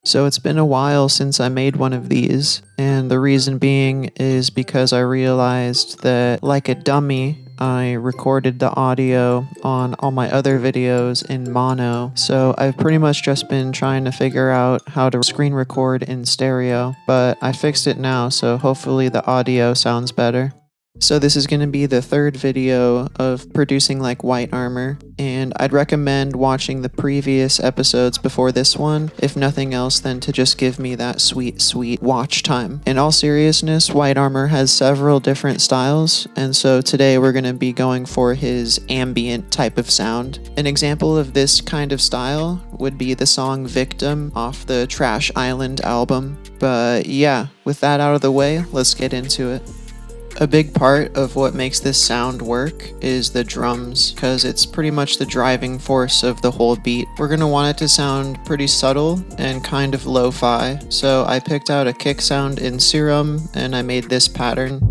So it's been a while since I made one of these, and the reason being is because I realized that, like a dummy, I recorded the audio on all my other videos in mono, so I've pretty much just been trying to figure out how to screen record in stereo, but I fixed it now, so hopefully the audio sounds better. So this is going to be the third video of producing like Whitearmor, and I'd recommend watching the previous episodes before this one, if nothing else than to just give me that sweet watch time. In all seriousness, Whitearmor has several different styles, and so today we're going to be going for his ambient type of sound. An example of this kind of style would be the song Victim off the Trash Island album. But yeah, with that out of the way, let's get into it. A big part of what makes this sound work is the drums, because it's pretty much the driving force of the whole beat. We're going to want it to sound pretty subtle and kind of lo-fi, so I picked out a kick sound in Serum and I made this pattern.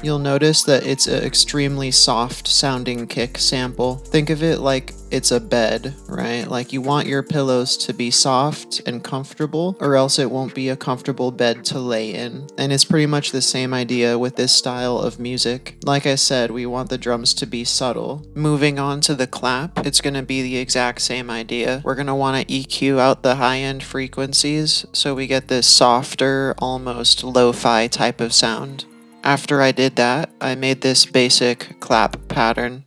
You'll notice that it's an extremely soft sounding kick sample. Think of it like it's a bed, right? Like you want your pillows to be soft and comfortable, or else it won't be a comfortable bed to lay in. And it's pretty much the same idea with this style of music. Like I said, we want the drums to be subtle. Moving on to the clap, it's going to be the exact same idea. We're going to want to EQ out the high-end frequencies, so we get this softer, almost lo-fi type of sound. After I did that, I made this basic clap pattern.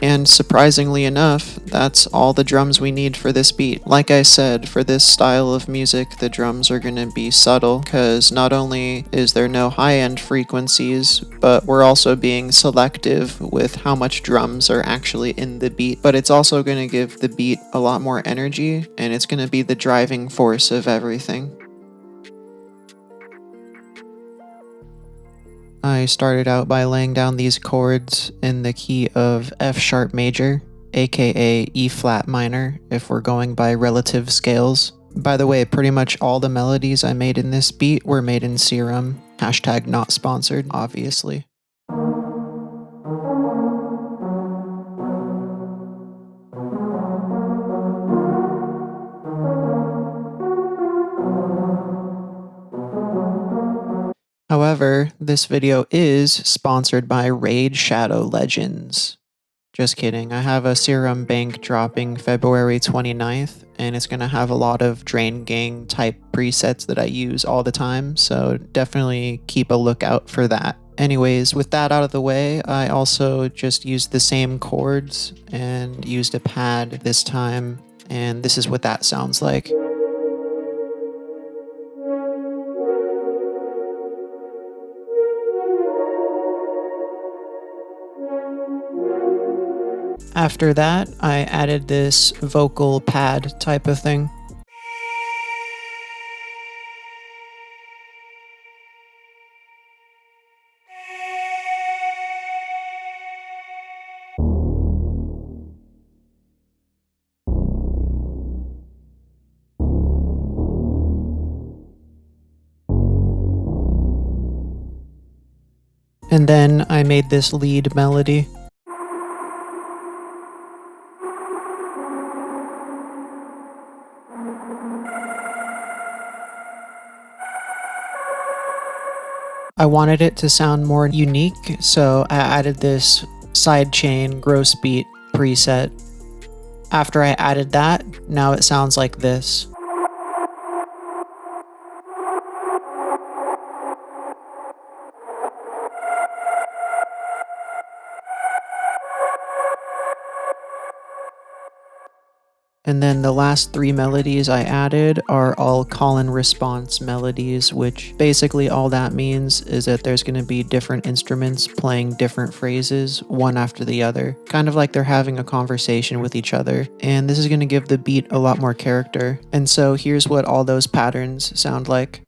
And surprisingly enough, that's all the drums we need for this beat. Like I said, for this style of music, the drums are going to be subtle, because not only is there no high-end frequencies, but we're also being selective with how much drums are actually in the beat. But it's also going to give the beat a lot more energy, and it's going to be the driving force of everything. I started out by laying down these chords in the key of F sharp major, aka E flat minor if we're going by relative scales. By the way, pretty much all the melodies I made in this beat were made in Serum. Hashtag not sponsored, obviously. However, this video is sponsored by Raid Shadow Legends. Just kidding, I have a Serum bank dropping February 29th, and it's going to have a lot of Drain Gang type presets that I use all the time, so definitely keep a lookout for that. Anyways, with that out of the way, I also just used the same chords and used a pad this time, and this is what that sounds like. After that, I added this vocal pad type of thing. And then I made this lead melody. I wanted it to sound more unique, so I added this sidechain gross beat preset. After I added that, now it sounds like this. And then the last 3 melodies I added are all call and response melodies, which basically all that means is that there's going to be different instruments playing different phrases, one after the other, kind of like they're having a conversation with each other. And this is going to give the beat a lot more character. And so here's what all those patterns sound like.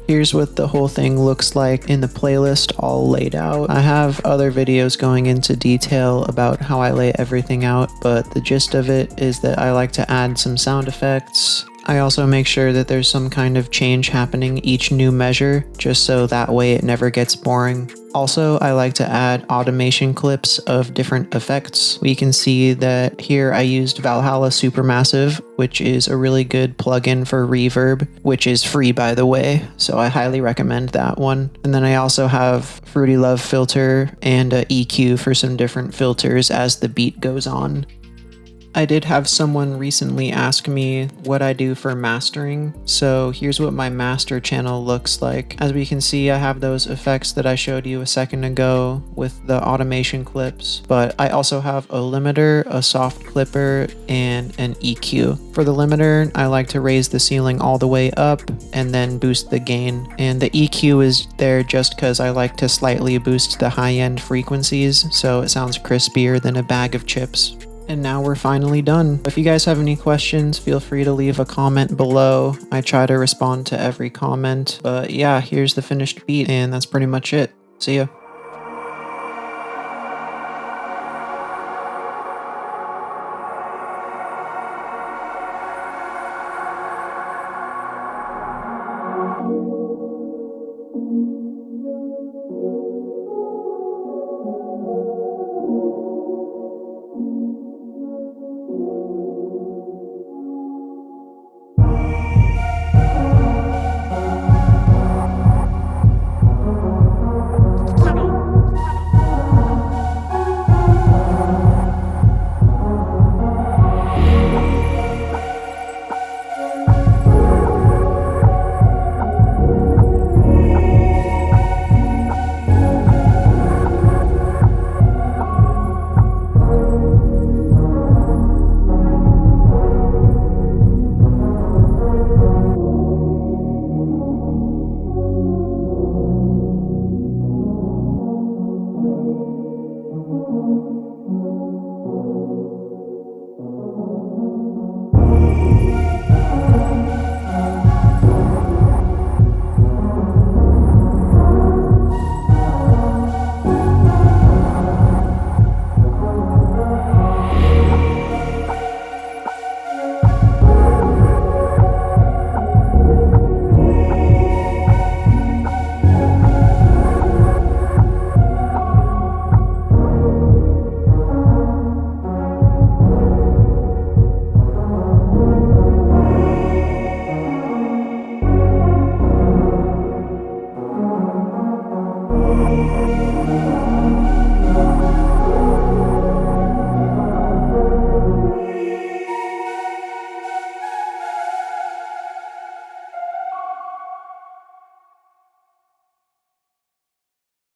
Here's what the whole thing looks like in the playlist all laid out. I have other videos going into detail about how I lay everything out, but the gist of it is that I like to add some sound effects. I also make sure that there's some kind of change happening each new measure, just so that way it never gets boring. Also, I like to add automation clips of different effects. We can see that here I used Valhalla Supermassive, which is a really good plugin for reverb, which is free by the way, so I highly recommend that one. And then I also have Fruity Love filter and a EQ for some different filters as the beat goes on. I did have someone recently ask me what I do for mastering, so here's what my master channel looks like. As we can see, I have those effects that I showed you a second ago with the automation clips, but I also have a limiter, a soft clipper, and an EQ. For the limiter, I like to raise the ceiling all the way up and then boost the gain, and the EQ is there just because I like to slightly boost the high-end frequencies so it sounds crispier than a bag of chips. And now we're finally done. If you guys have any questions, feel free to leave a comment below. I try to respond to every comment. But yeah, here's the finished beat, and that's pretty much it. See ya.